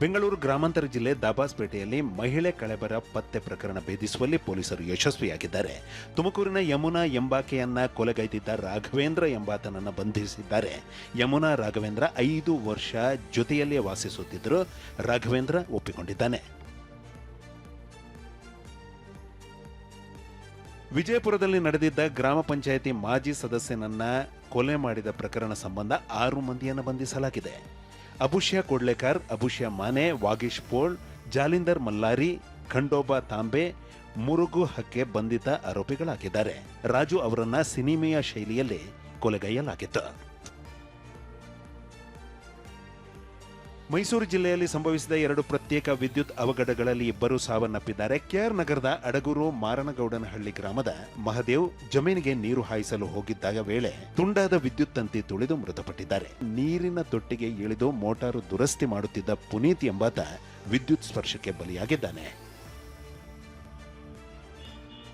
ಬೆಂಗಳೂರು ಗ್ರಾಮಾಂತರ ಜಿಲ್ಲೆ ದಾಬಾಸ್ಪೇಟೆಯಲ್ಲಿ ಮಹಿಳೆ ಕಳೇಬರ ಪತ್ತೆ ಪ್ರಕರಣ ಭೇದಿಸುವಲ್ಲಿ ಪೊಲೀಸರು ಯಶಸ್ವಿಯಾಗಿದ್ದಾರೆ. ತುಮಕೂರಿನ ಯಮುನಾ ಎಂಬಾಕೆಯನ್ನ ಕೊಲೆಗೈದಿದ್ದ ರಾಘವೇಂದ್ರ ಎಂಬಾತನನ್ನು ಬಂಧಿಸಿದ್ದಾರೆ. ಯಮುನಾ ರಾಘವೇಂದ್ರ 5 ವರ್ಷ ಜೊತೆಯಲ್ಲೇ ವಾಸಿಸುತ್ತಿದ್ದರು. ರಾಘವೇಂದ್ರ ಒಪ್ಪಿಕೊಂಡಿದ್ದಾನೆ. ವಿಜಯಪುರದಲ್ಲಿ ನಡೆದಿದ್ದ ಗ್ರಾಮ ಪಂಚಾಯಿತಿ ಮಾಜಿ ಸದಸ್ಯನನ್ನ ಕೊಲೆ ಮಾಡಿದ ಪ್ರಕರಣ ಸಂಬಂಧ 6 ಮಂದಿಯನ್ನು ಬಂಧಿಸಲಾಗಿದೆ. ಅಬುಷ್ಯಾ ಕೋಡ್ಲೇಕರ್, ಅಬುಷ್ಯಾ ಮಾನೆ, ವಾಗೀಶ್ ಪೋಳ್, ಜಾಲಿಂದರ್ ಮಲ್ಲಾರಿ, ಖಂಡೋಬಾ ತಾಂಬೆ, ಮುರುಗು ಹಕ್ಕೆ ಬಂಧಿತ ಆರೋಪಿಗಳಾಗಿದ್ದಾರೆ. ರಾಜು ಅವರನ್ನ ಸಿನಿಮೆಯ ಶೈಲಿಯಲ್ಲಿ ಕೊಲೆಗೈಯಲಾಗಿತ್ತು. ಮೈಸೂರು ಜಿಲ್ಲೆಯಲ್ಲಿ ಸಂಭವಿಸಿದ 2 ಪ್ರತ್ಯೇಕ ವಿದ್ಯುತ್ ಅವಘಡಗಳಲ್ಲಿ 2 ಸಾವನ್ನಪ್ಪಿದ್ದಾರೆ. ಕೆಆರ್ ನಗರದ ಅಡಗೂರು ಮಾರನಗೌಡನಹಳ್ಳಿ ಗ್ರಾಮದ ಮಹದೇವ್ ಜಮೀನಿಗೆ ನೀರು ಹಾಯಿಸಲು ಹೋಗಿದ್ದಾಗ ವೇಳೆ ತುಂಡಾದ ವಿದ್ಯುತ್ ತಂತಿ ತುಳಿದು ಮೃತಪಟ್ಟಿದ್ದಾರೆ. ನೀರಿನ ತೊಟ್ಟಿಗೆ ಇಳಿದು ಮೋಟಾರು ದುರಸ್ತಿ ಮಾಡುತ್ತಿದ್ದ ಪುನೀತ್ ಎಂಬಾತ ವಿದ್ಯುತ್ ಸ್ಪರ್ಶಕ್ಕೆ ಬಲಿಯಾಗಿದ್ದಾನೆ.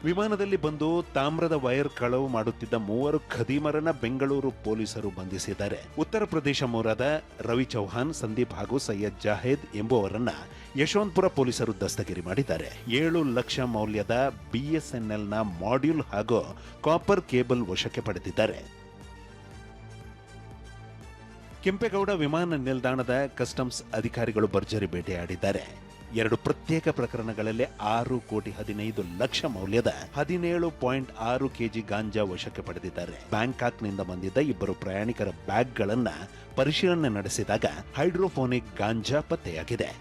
ವಿಮಾನದಲ್ಲಿ ಬಂದು ತಾಮ್ರದ ವೈರ್ ಕಳವು ಮಾಡುತ್ತಿದ್ದ 3 ಖದೀಮರನ್ನ ಬೆಂಗಳೂರು ಪೊಲೀಸರು ಬಂಧಿಸಿದ್ದಾರೆ. ಉತ್ತರ ಪ್ರದೇಶ ಮೂಲದ ರವಿ ಚೌಹಾನ್, ಸಂದೀಪ್ ಹಾಗೂ ಸೈಯದ್ ಜಾಹೇದ್ ಎಂಬುವರನ್ನ ಯಶವಂತಪುರ ಪೊಲೀಸರು ದಸ್ತಗಿರಿ ಮಾಡಿದ್ದಾರೆ. 7 ಲಕ್ಷ ಮೌಲ್ಯದ ಬಿಎಸ್ಎನ್ಎಲ್ನ ಮಾಡ್ಯೂಲ್ ಹಾಗೂ ಕಾಪರ್ ಕೇಬಲ್ ವಶಕ್ಕೆ ಪಡೆದಿದ್ದಾರೆ. ಕೆಂಪೇಗೌಡ ವಿಮಾನ ನಿಲ್ದಾಣದ ಕಸ್ಟಮ್ಸ್ ಅಧಿಕಾರಿಗಳು ಭರ್ಜರಿ ಬೇಟೆಯಾಡಿದ್ದಾರೆ. 2 ಪ್ರತ್ಯೇಕ ಪ್ರಕರಣಗಳಲ್ಲಿ 6,15,00,000 ಮೌಲ್ಯದ 17.6 ಕೆಜಿ ಗಾಂಜಾ ವಶಕ್ಕೆ ಪಡೆದಿದ್ದಾರೆ. ಬ್ಯಾಂಕಾಕ್ನಿಂದ ಬಂದಿದ್ದ 2 ಪ್ರಯಾಣಿಕರ ಬ್ಯಾಗ್ಗಳನ್ನ ಪರಿಶೀಲನೆ ನಡೆಸಿದಾಗ ಹೈಡ್ರೋಫೋನಿಕ್ ಗಾಂಜಾ ಪತ್ತೆಯಾಗಿದೆ.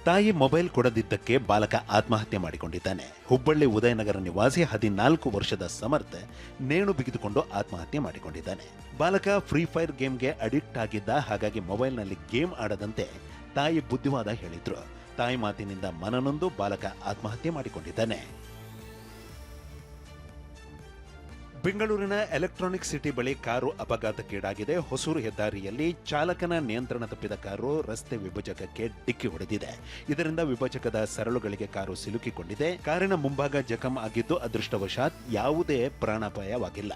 ತಾಯಿ ಮೊಬೈಲ್ ಕೊಡದಿದ್ದಕ್ಕೆ ಬಾಲಕ ಆತ್ಮಹತ್ಯೆ ಮಾಡಿಕೊಂಡಿದ್ದಾನೆ. ಹುಬ್ಬಳ್ಳಿ ಉದಯನಗರ ನಿವಾಸಿ 14 ವರ್ಷದ ಸಮರ್ಥ ನೇಣು ಬಿಗಿದುಕೊಂಡು ಆತ್ಮಹತ್ಯೆ ಮಾಡಿಕೊಂಡಿದ್ದಾನೆ. ಬಾಲಕ ಫ್ರೀ ಫೈರ್ ಗೇಮ್ಗೆ ಅಡಿಕ್ಟ್ ಆಗಿದ್ದ. ಹಾಗಾಗಿ ಮೊಬೈಲ್ನಲ್ಲಿ ಗೇಮ್ ಆಡದಂತೆ ತಾಯಿ ಬುದ್ಧಿವಾದ ಹೇಳಿದ್ರು. ತಾಯಿ ಮಾತಿನಿಂದ ಮನನೊಂದು ಬಾಲಕ ಆತ್ಮಹತ್ಯೆ ಮಾಡಿಕೊಂಡಿದ್ದಾನೆ. ಬೆಂಗಳೂರಿನ ಎಲೆಕ್ಟ್ರಾನಿಕ್ ಸಿಟಿ ಬಳಿ ಕಾರು ಅಪಘಾತಕ್ಕೀಡಾಗಿದೆ. ಹೊಸೂರು ಹೆದ್ದಾರಿಯಲ್ಲಿ ಚಾಲಕನ ನಿಯಂತ್ರಣ ತಪ್ಪಿದ ಕಾರು ರಸ್ತೆ ವಿಭಜಕಕ್ಕೆ ಡಿಕ್ಕಿ ಹೊಡೆದಿದೆ. ಇದರಿಂದ ವಿಭಜಕದ ಸರಳುಗಳಿಗೆ ಕಾರು ಸಿಲುಕಿಕೊಂಡಿದೆ. ಕಾರಿನ ಮುಂಭಾಗ ಜಖಂ ಆಗಿದ್ದು ಅದೃಷ್ಟವಶಾತ್ ಯಾವುದೇ ಪ್ರಾಣಾಪಾಯವಾಗಿಲ್ಲ.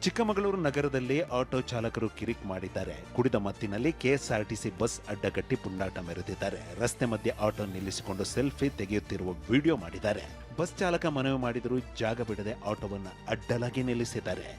ಚಿಕ್ಕಮಗಳೂರು ನಗರದಲ್ಲಿ ಆಟೋ ಚಾಲಕರು ಕಿರಿಕ್ ಮಾಡಿದ್ದಾರೆ. ಕುಡಿದ ಮತ್ತಿನಲ್ಲಿ ಕೆಎಸ್ಆರ್ಟಿಸಿ ಬಸ್ ಅಡ್ಡಗಟ್ಟಿ ಪುಂಡಾಟ ಮೆರೆದಿದ್ದಾರೆ. ರಸ್ತೆ ಮಧ್ಯೆ ಆಟೋ ನಿಲ್ಲಿಸಿಕೊಂಡು ಸೆಲ್ಫಿ ತೆಗೆಯುತ್ತಿರುವ ವಿಡಿಯೋ ಮಾಡಿದ್ದಾರೆ. ಬಸ್ ಚಾಲಕ ಮನವಿ ಮಾಡಿದರೂ ಜಾಗ ಬಿಡದೆ ಆಟೋವನ್ನು ಅಡ್ಡಲಾಗಿ ನಿಲ್ಲಿಸಿದ್ದಾರೆ.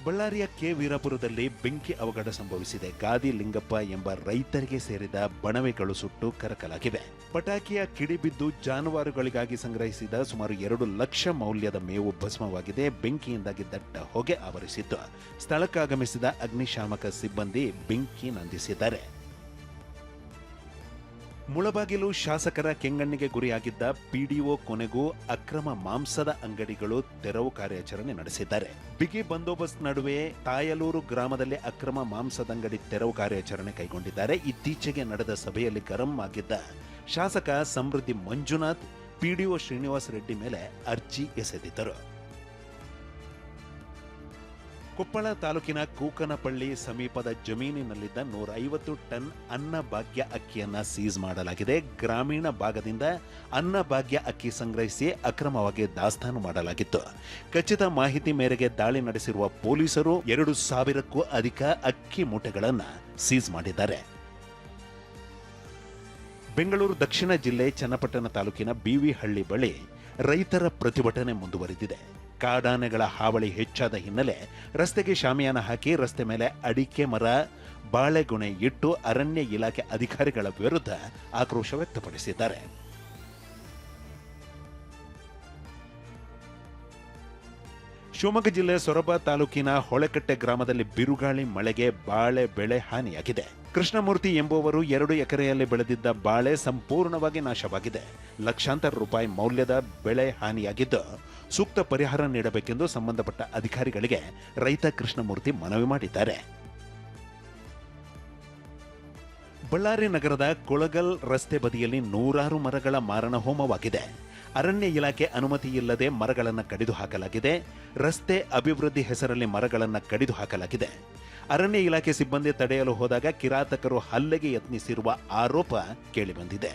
ಬಳ್ಳಾರಿಯ ಕೆ ವೀರಾಪುರದಲ್ಲಿ ಬೆಂಕಿ ಅವಘಡ ಸಂಭವಿಸಿದೆ. ಗಾದಿ ಲಿಂಗಪ್ಪ ಎಂಬ ರೈತರಿಗೆ ಸೇರಿದ ಬಣವೆಗಳು ಸುಟ್ಟು ಕರಕಲಾಗಿವೆ. ಪಟಾಕಿಯ ಕಿಡಿಬಿದ್ದು ಜಾನುವಾರುಗಳಿಗಾಗಿ ಸಂಗ್ರಹಿಸಿದ ಸುಮಾರು 2 ಲಕ್ಷ ಮೌಲ್ಯದ ಮೇವು ಭಸ್ಮವಾಗಿದೆ. ಬೆಂಕಿಯಿಂದಾಗಿ ದಟ್ಟ ಹೊಗೆ ಆವರಿಸಿತ್ತು. ಸ್ಥಳಕ್ಕಾಗಮಿಸಿದ ಅಗ್ನಿಶಾಮಕ ಸಿಬ್ಬಂದಿ ಬೆಂಕಿ ನಂದಿಸಿದ್ದಾರೆ. ಮುಳಬಾಗಿಲು ಶಾಸಕರ ಕೆಂಗಣ್ಣಿಗೆ ಗುರಿಯಾಗಿದ್ದ ಪಿಡಿಒ ಕೊನೆಗೂ ಅಕ್ರಮ ಮಾಂಸದ ಅಂಗಡಿಗಳು ತೆರವು ಕಾರ್ಯಾಚರಣೆ ನಡೆಸಿದ್ದಾರೆ. ಬಿಗಿ ಬಂದೋಬಸ್ತ್ ನಡುವೆ ತಾಯಲೂರು ಗ್ರಾಮದಲ್ಲಿ ಅಕ್ರಮ ಮಾಂಸದಂಗಡಿ ತೆರವು ಕಾರ್ಯಾಚರಣೆ ಕೈಗೊಂಡಿದ್ದಾರೆ. ಇತ್ತೀಚೆಗೆ ನಡೆದ ಸಭೆಯಲ್ಲಿ ಗರಂ ಆಗಿದ್ದ ಶಾಸಕ ಸಮೃದ್ಧಿ ಮಂಜುನಾಥ್ ಪಿಡಿಒ ಶ್ರೀನಿವಾಸ ರೆಡ್ಡಿ ಮೇಲೆ ಅರ್ಜಿ ಎಸೆದಿದ್ದರು. ಕೊಪ್ಪಳ ತಾಲೂಕಿನ ಕೂಕನಪಳ್ಳಿ ಸಮೀಪದ ಜಮೀನಿನಲ್ಲಿದ್ದ 150 ಟನ್ ಅನ್ನಭಾಗ್ಯ ಅಕ್ಕಿಯನ್ನ ಸೀಸ್ ಮಾಡಲಾಗಿದೆ. ಗ್ರಾಮೀಣ ಭಾಗದಿಂದ ಅನ್ನಭಾಗ್ಯ ಅಕ್ಕಿ ಸಂಗ್ರಹಿಸಿ ಅಕ್ರಮವಾಗಿ ದಾಸ್ತಾನು ಮಾಡಲಾಗಿತ್ತು. ಖಚಿತ ಮಾಹಿತಿ ಮೇರೆಗೆ ದಾಳಿ ನಡೆಸಿರುವ ಪೊಲೀಸರು 2,000ಕ್ಕೂ ಅಧಿಕ ಅಕ್ಕಿ ಮೂಟೆಗಳನ್ನು ಸೀಸ್ ಮಾಡಿದ್ದಾರೆ. ಬೆಂಗಳೂರು ದಕ್ಷಿಣ ಜಿಲ್ಲೆ ಚನ್ನಪಟ್ಟಣ ತಾಲೂಕಿನ ಬಿವಿಹಳ್ಳಿ ಬಳಿ ರೈತರ ಪ್ರತಿಭಟನೆ ಮುಂದುವರೆದಿದೆ. ಕಾಡಾನೆಗಳ ಹಾವಳಿ ಹೆಚ್ಚಾದ ಹಿನ್ನೆಲೆ ರಸ್ತೆಗೆ ಶಾಮಿಯಾನ ಹಾಕಿ ರಸ್ತೆ ಮೇಲೆ ಅಡಿಕೆ ಮರ, ಬಾಳೆಗೊನೆ ಇಟ್ಟು ಅರಣ್ಯ ಇಲಾಖೆ ಅಧಿಕಾರಿಗಳ ವಿರುದ್ಧ ಆಕ್ರೋಶ ವ್ಯಕ್ತಪಡಿಸಿದ್ದಾರೆ. ಶಿವಮೊಗ್ಗ ಜಿಲ್ಲೆ ಸೊರಬ ತಾಲೂಕಿನ ಹೊಳೆಕಟ್ಟೆ ಗ್ರಾಮದಲ್ಲಿ ಬಿರುಗಾಳಿ ಮಳೆಗೆ ಬಾಳೆ ಬೆಳೆ ಹಾನಿಯಾಗಿದೆ. ಕೃಷ್ಣಮೂರ್ತಿ ಎಂಬುವರು 2 ಎಕರೆಯಲ್ಲಿ ಬೆಳೆದಿದ್ದ ಬಾಳೆ ಸಂಪೂರ್ಣವಾಗಿ ನಾಶವಾಗಿದೆ. ಲಕ್ಷಾಂತರ ರೂಪಾಯಿ ಮೌಲ್ಯದ ಬೆಳೆ ಹಾನಿಯಾಗಿದ್ದು ಸೂಕ್ತ ಪರಿಹಾರ ನೀಡಬೇಕೆಂದು ಸಂಬಂಧಪಟ್ಟ ಅಧಿಕಾರಿಗಳಿಗೆ ರೈತ ಕೃಷ್ಣಮೂರ್ತಿ ಮನವಿ ಮಾಡಿದ್ದಾರೆ. ಬಳ್ಳಾರಿ ನಗರದ ಕೊಳಗಲ್ ರಸ್ತೆ ಬದಿಯಲ್ಲಿ 100 ಮರಗಳ ಮಾರಣ ಹೋಮವಾಗಿದೆ. ಅರಣ್ಯ ಇಲಾಖೆ ಅನುಮತಿ ಇಲ್ಲದೆ ಮರಗಳನ್ನು ಕಡಿದು ಹಾಕಲಾಗಿದೆ. ರಸ್ತೆ ಅಭಿವೃದ್ಧಿ ಹೆಸರಲ್ಲಿ ಮರಗಳನ್ನು ಕಡಿದು ಹಾಕಲಾಗಿದೆ. ಅರಣ್ಯ ಇಲಾಖೆ ಸಿಬ್ಬಂದಿ ತಡೆಯಲು ಹೋದಾಗ ಕಿರಾತಕರು ಹಲ್ಲೆಗೆ ಯತ್ನಿಸಿರುವ ಆರೋಪ ಕೇಳಿಬಂದಿದೆ.